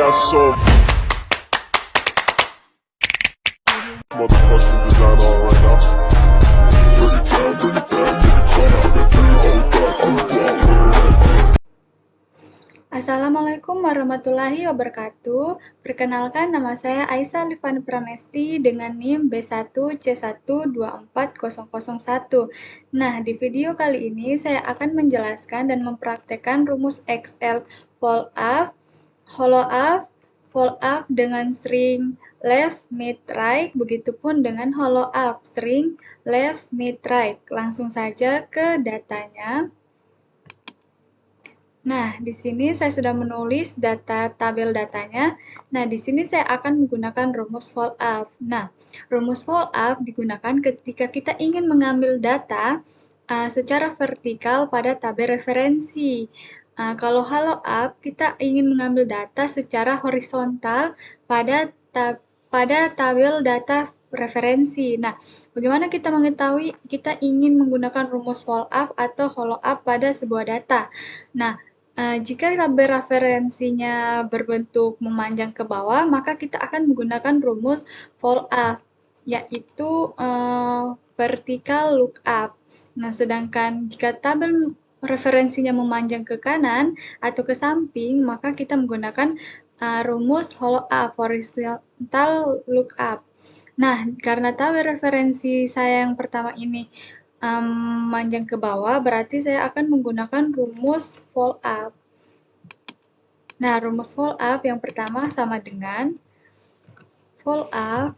got some motherfucking design on right now. Bring it down, bring it down, bring it down. I got 3 old thoughts, I'm Assalamualaikum warahmatullahi wabarakatuh. Perkenalkan, nama saya Aisyah Livani Pramesti dengan NIM B1C124001. Nah, di video kali ini saya akan menjelaskan dan mempraktekkan rumus XL fold up, hollow up, fold up dengan string left, mid, right, begitupun dengan hollow up, string left, mid, right. Langsung saja ke datanya. Nah, di sini saya sudah menulis tabel datanya. Nah, di sini saya akan menggunakan rumus fold up. Nah, rumus fold up digunakan ketika kita ingin mengambil data secara vertikal pada tabel referensi. Kalau hollow up, kita ingin mengambil data secara horizontal pada tabel data referensi. Nah, bagaimana kita mengetahui kita ingin menggunakan rumus fold up atau hollow up pada sebuah data? Nah, jika tabel referensinya berbentuk memanjang ke bawah, maka kita akan menggunakan rumus fold up, yaitu vertical lookup. Nah, sedangkan jika tabel referensinya memanjang ke kanan atau ke samping, maka kita menggunakan rumus hollow up, horizontal lookup. Nah, karena tabel referensi saya yang pertama ini memanjang ke bawah, berarti saya akan menggunakan rumus fold up. Nah, rumus fold up yang pertama sama dengan fold up,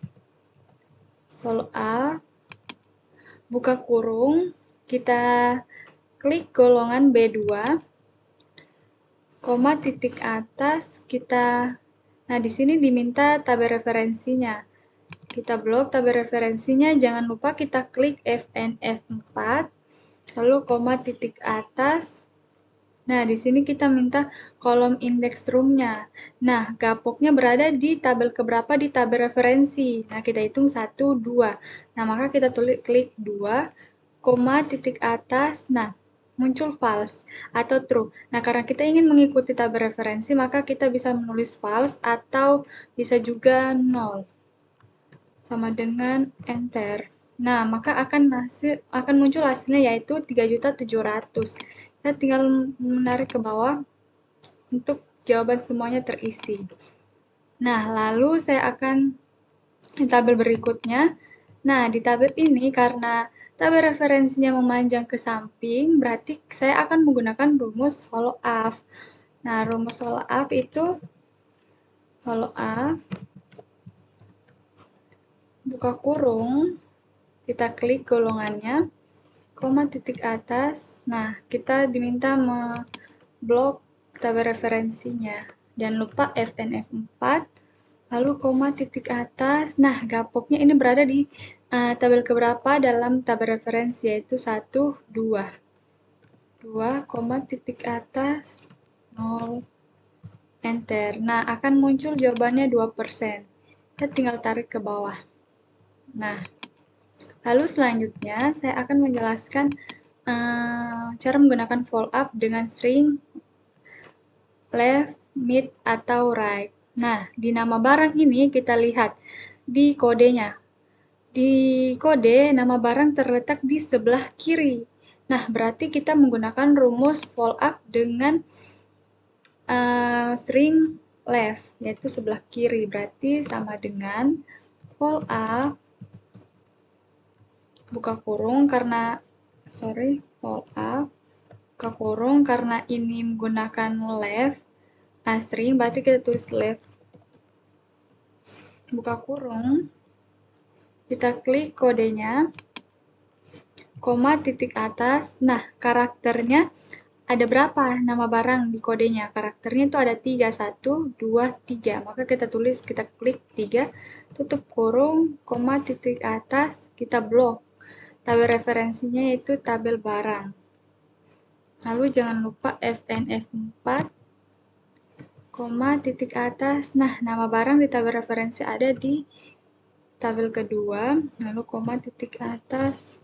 buka kurung, kita klik golongan B2, koma titik atas, nah di sini diminta tabel referensinya. Kita blok tabel referensinya, jangan lupa kita klik Fn F4, lalu koma titik atas. Nah, di sini kita minta kolom indeks room-nya. Nah, gapoknya berada di tabel keberapa di tabel referensi. Nah, kita hitung 1, 2. Nah, maka kita klik 2, koma titik atas. Nah, muncul false atau true. Nah, karena kita ingin mengikuti tabel referensi, maka kita bisa menulis false atau bisa juga 0. Sama dengan enter. Nah, maka akan muncul hasilnya yaitu 3.700.000. Kita tinggal menarik ke bawah untuk jawaban semuanya terisi. Nah, lalu saya akan di tabel berikutnya. Nah, di tabel ini karena tabel referensinya memanjang ke samping, berarti saya akan menggunakan rumus hollow up. Nah, rumus hollow up itu buka kurung, kita klik golongannya, koma titik atas. Nah, kita diminta memblok tabel referensinya. Jangan lupa Fn F4, lalu koma titik atas. Nah, gapoknya ini berada di tabel keberapa dalam tabel referensi, yaitu 1, 2. 2, koma titik atas, 0, enter. Nah, akan muncul jawabannya 2%. Kita tinggal tarik ke bawah. Nah, lalu selanjutnya saya akan menjelaskan cara menggunakan fold up dengan string left, mid, atau right. Nah, di nama barang ini kita lihat di kodenya. Di kode, nama barang terletak di sebelah kiri. Nah, berarti kita menggunakan rumus fold up dengan string left, yaitu sebelah kiri. Berarti sama dengan fold up, buka kurung buka kurung karena ini menggunakan left string, berarti kita tulis left, buka kurung, kita klik kodenya, koma titik atas. Nah, karakternya ada berapa nama barang di kodenya? Karakternya itu ada 3, 1, 2, 3. Maka kita klik 3, tutup kurung, koma titik atas, kita blok. Tabel referensinya yaitu tabel barang. Lalu jangan lupa Fn F4, koma titik atas. Nah, nama barang di tabel referensi ada di tabel kedua, lalu koma titik atas,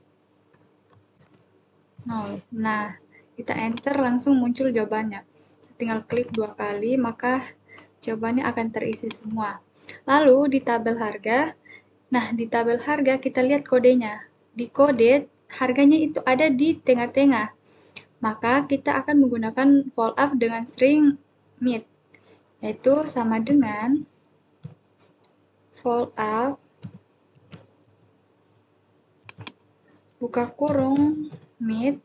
0. Nah, kita enter, langsung muncul jawabannya. Tinggal klik 2 kali, maka jawabannya akan terisi semua. Lalu di tabel harga, nah di tabel harga kita lihat kodenya. Di kode harganya itu ada di tengah-tengah. Maka kita akan menggunakan follow-up dengan string mid, yaitu sama dengan follow-up buka kurung mid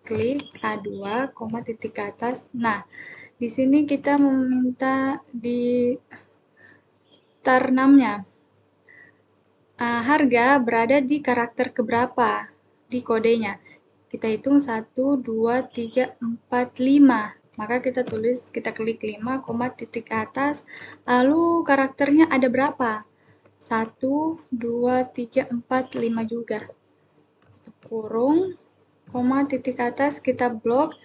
klik A2, titik ke atas. Nah, di sini kita meminta di star 6-nya. Harga berada di karakter keberapa di kodenya. Kita hitung 1, 2, 3, 4, 5. Maka kita tulis, kita klik 5, titik ke atas. Lalu karakternya ada berapa? 1, 2, 3, 4, 5 juga. Kurung, titik atas, kita blok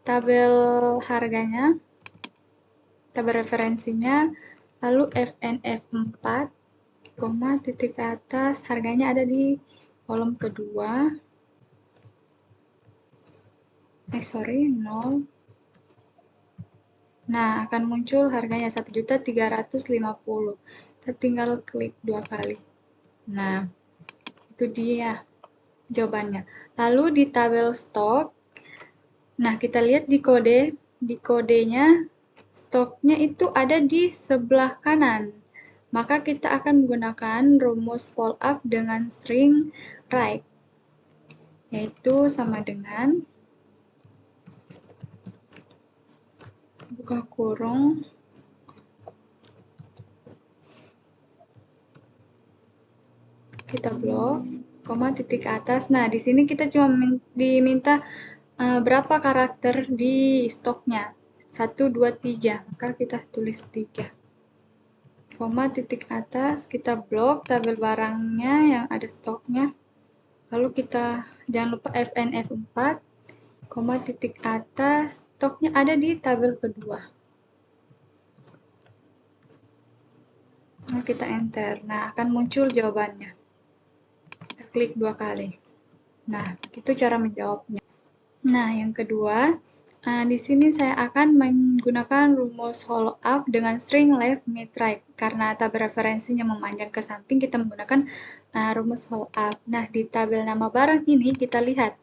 tabel harganya, tabel referensinya, lalu FNF4, titik atas, harganya ada di kolom kedua, 0. Nah, akan muncul harganya 1.350.000. Kita tinggal klik 2 kali. Nah, itu dia jawabannya. Lalu di tabel stok, nah kita lihat di kodenya, stoknya itu ada di sebelah kanan. Maka kita akan menggunakan rumus follow-up dengan string right, yaitu sama dengan buka kurung kita blok, titik atas. Nah, di sini kita cuma diminta berapa karakter di stoknya. 1, 2, 3. Maka kita tulis 3. Titik atas, kita blok tabel barangnya yang ada stoknya. Lalu kita jangan lupa FNF4, titik atas, stoknya ada di tabel kedua. Nah, kita enter. Nah, akan muncul jawabannya. Kita klik 2 kali. Nah, itu cara menjawabnya. Nah, yang kedua, di sini saya akan menggunakan rumus follow up dengan string left, mid, right. Karena tabel referensinya memanjang ke samping, kita menggunakan rumus follow up. Nah, di tabel nama barang ini kita lihat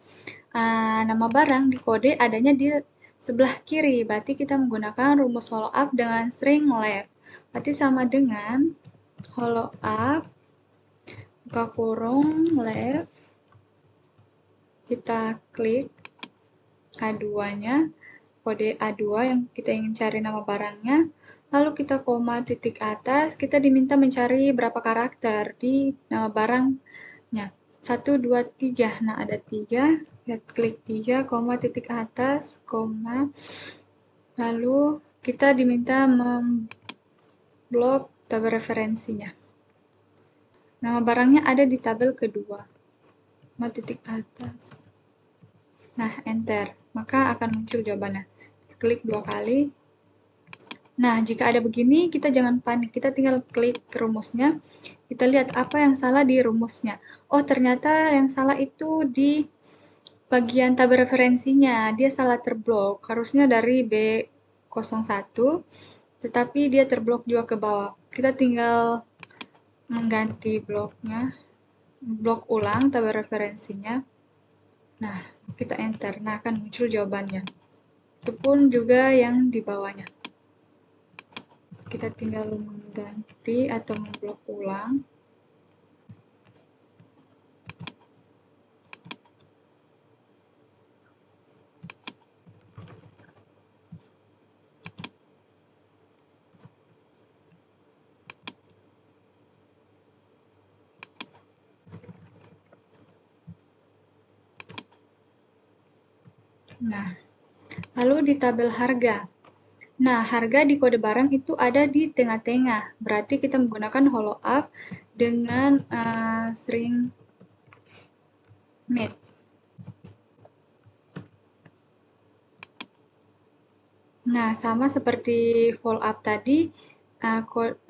nama barang di kode adanya di sebelah kiri. Berarti kita menggunakan rumus follow up dengan string left. Berarti sama dengan follow up buka kurung left, kita klik A2-nya, kode A2 yang kita ingin cari nama barangnya, lalu kita koma titik atas, kita diminta mencari berapa karakter di nama barangnya. 1, 2, 3. Nah, ada 3. Kita klik 3, titik atas, koma. Lalu kita diminta memblok tabel referensinya. Nama barangnya ada di tabel kedua. Titik atas. Nah, enter. Maka akan muncul jawabannya. Klik 2 kali. Nah, jika ada begini, kita jangan panik. Kita tinggal klik rumusnya. Kita lihat apa yang salah di rumusnya. Oh, ternyata yang salah itu di bagian tabel referensinya. Dia salah terblok. Harusnya dari B01, tetapi dia terblok juga ke bawah. Kita tinggal mengganti bloknya. Blok ulang tabel referensinya. Nah, kita enter. Nah, akan muncul jawabannya. Itu pun juga yang di bawahnya. Kita tinggal mengganti atau memblok ulang. Nah, lalu di tabel harga. Nah, harga di kode barang itu ada di tengah-tengah. Berarti kita menggunakan follow up dengan string mid. Nah, sama seperti follow up tadi,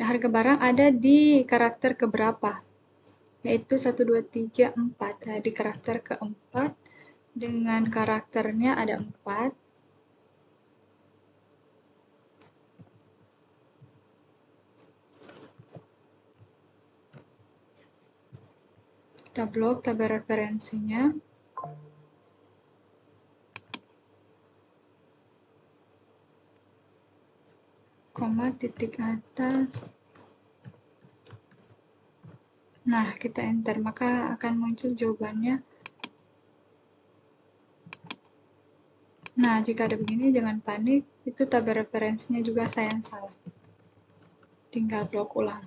harga barang ada di karakter keberapa? Yaitu 1, 2, 3, 4. Nah, di karakter keempat dengan karakternya ada 4. Kita blok tabel referensinya. Koma titik atas. Nah, kita enter, maka akan muncul jawabannya. Nah, jika ada begini, jangan panik. Itu tabel referensinya juga saya yang salah. Tinggal blok ulang.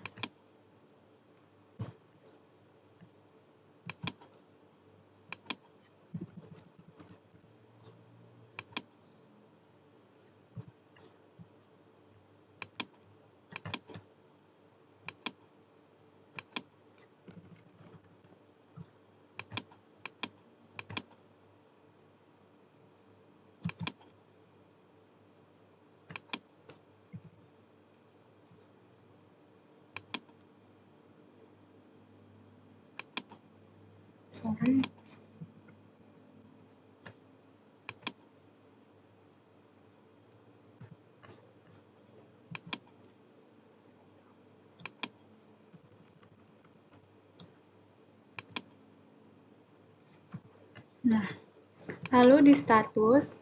Sorry. Nah, lalu di status,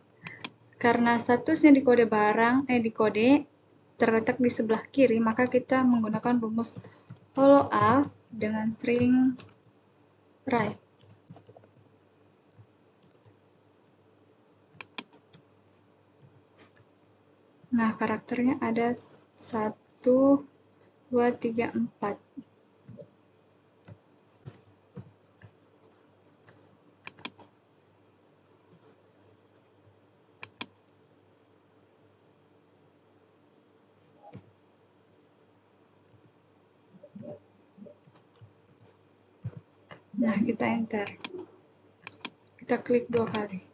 karena statusnya di kode barang, di kode terletak di sebelah kiri, maka kita menggunakan rumus follow up dengan string right. Nah, karakternya ada 1, 2, 3, 4. Nah, kita enter. Kita klik 2 kali.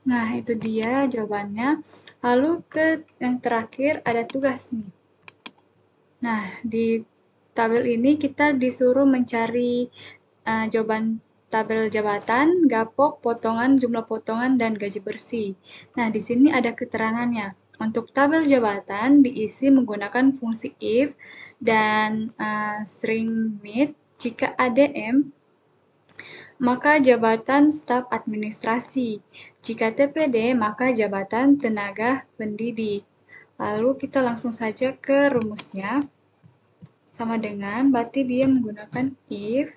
Nah, itu dia jawabannya. Lalu ke yang terakhir ada tugas nih. Nah, di tabel ini kita disuruh mencari jawaban tabel jabatan, gapok, potongan, jumlah potongan, dan gaji bersih. Nah, di sini ada keterangannya. Untuk tabel jabatan diisi menggunakan fungsi if dan string mid. Jika ADM, maka jabatan staf administrasi. Jika TPD, maka jabatan tenaga pendidik. Lalu kita langsung saja ke rumusnya. Sama dengan, berarti dia menggunakan if,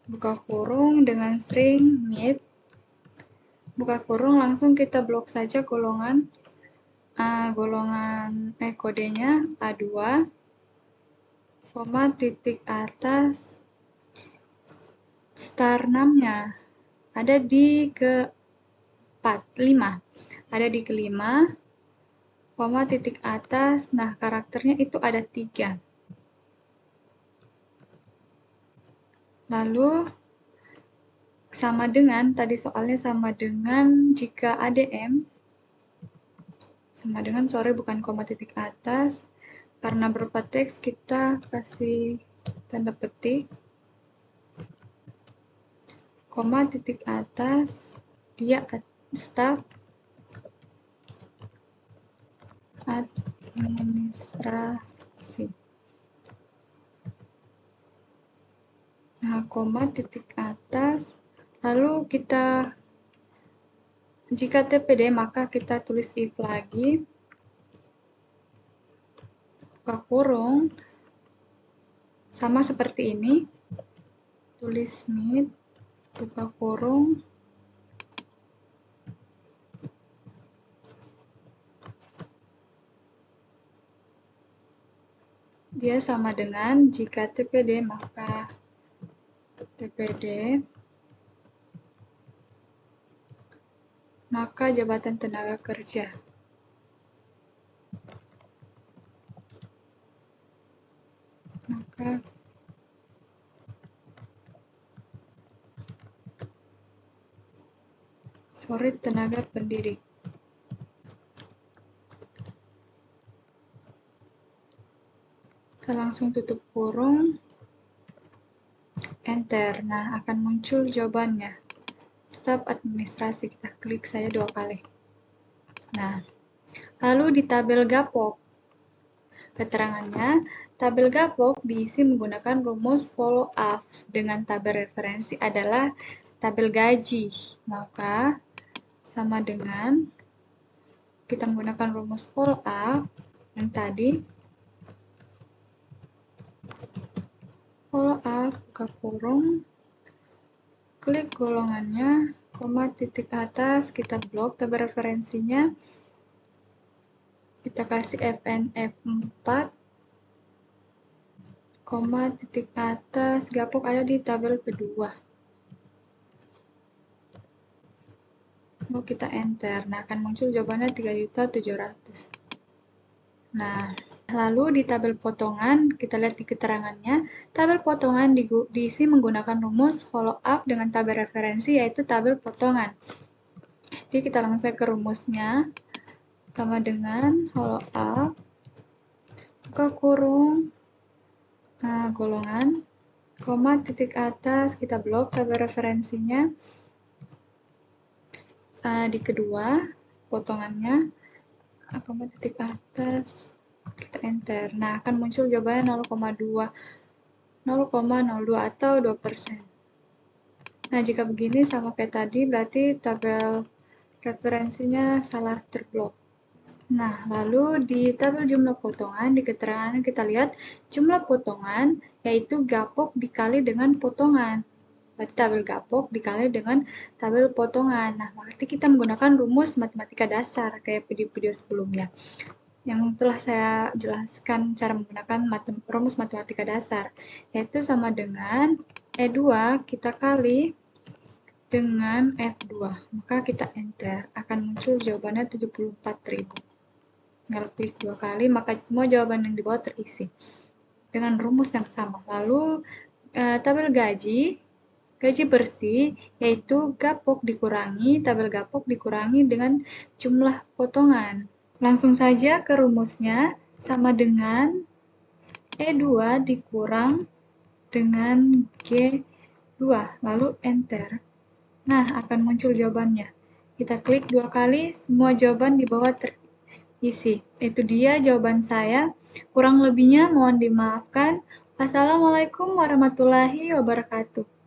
buka kurung dengan string mid, buka kurung, langsung kita blok saja kodenya A2, koma titik atas, star 6-nya ada di ke-5, ada di ke-5, koma titik atas, nah karakternya itu ada 3. Lalu sama dengan, tadi soalnya sama dengan jika ADM, sama dengan, sorry bukan koma titik atas, karena berupa teks kita kasih tanda petik, koma titik atas, dia staf administrasi. Nah, koma titik atas, lalu kita, jika TPD maka kita tulis if lagi, buka kurung, sama seperti ini, tulis mid, buka kurung, dia sama dengan jika TPD maka TPD, maka jabatan tenaga kerja. maka tenaga pendidik. Kita langsung tutup kurung, enter. Nah, akan muncul jawabannya. Staf administrasi, kita klik saja 2 kali. Nah, lalu di tabel gapok, keterangannya, tabel gapok diisi menggunakan rumus follow up dengan tabel referensi adalah tabel gaji. Maka, sama dengan kita menggunakan rumus follow up yang tadi, follow up, buka kurung, klik golongannya, koma titik atas, kita blok tabel referensinya, kita kasih FNF4, koma titik atas, gapok ada di tabel kedua. Lalu kita enter. Nah, akan muncul jawabannya 3.700.000. Nah, lalu di tabel potongan, kita lihat di keterangannya, tabel potongan diisi menggunakan rumus follow up dengan tabel referensi, yaitu tabel potongan. Jadi kita langsung ke rumusnya, sama dengan follow up, buka kurung, golongan, koma titik atas, kita blok tabel referensinya, di kedua, potongannya, koma titik atas, kita enter. Nah, akan muncul jawabannya 0,02 atau 2%. Nah, jika begini sama kayak tadi, berarti tabel referensinya salah terblok. Nah, lalu di tabel jumlah potongan, di keterangan kita lihat jumlah potongan yaitu gapok dikali dengan potongan. Berarti tabel gapok dikali dengan tabel potongan. Nah, berarti kita menggunakan rumus matematika dasar kayak video-video sebelumnya yang telah saya jelaskan cara menggunakan rumus matematika dasar, yaitu sama dengan E2 kita kali dengan F2. Maka kita enter, akan muncul jawabannya 74.000. Tinggal klik 2 kali, maka semua jawaban yang di bawah terisi dengan rumus yang sama. Lalu tabel gaji bersih, yaitu gapok dikurangi, tabel gapok dikurangi dengan jumlah potongan. Langsung saja ke rumusnya, sama dengan E2 dikurang dengan G2, lalu enter. Nah, akan muncul jawabannya. Kita klik 2 kali, semua jawaban di bawah terisi. Itu dia jawaban saya. Kurang lebihnya mohon dimaafkan. Wassalamualaikum warahmatullahi wabarakatuh.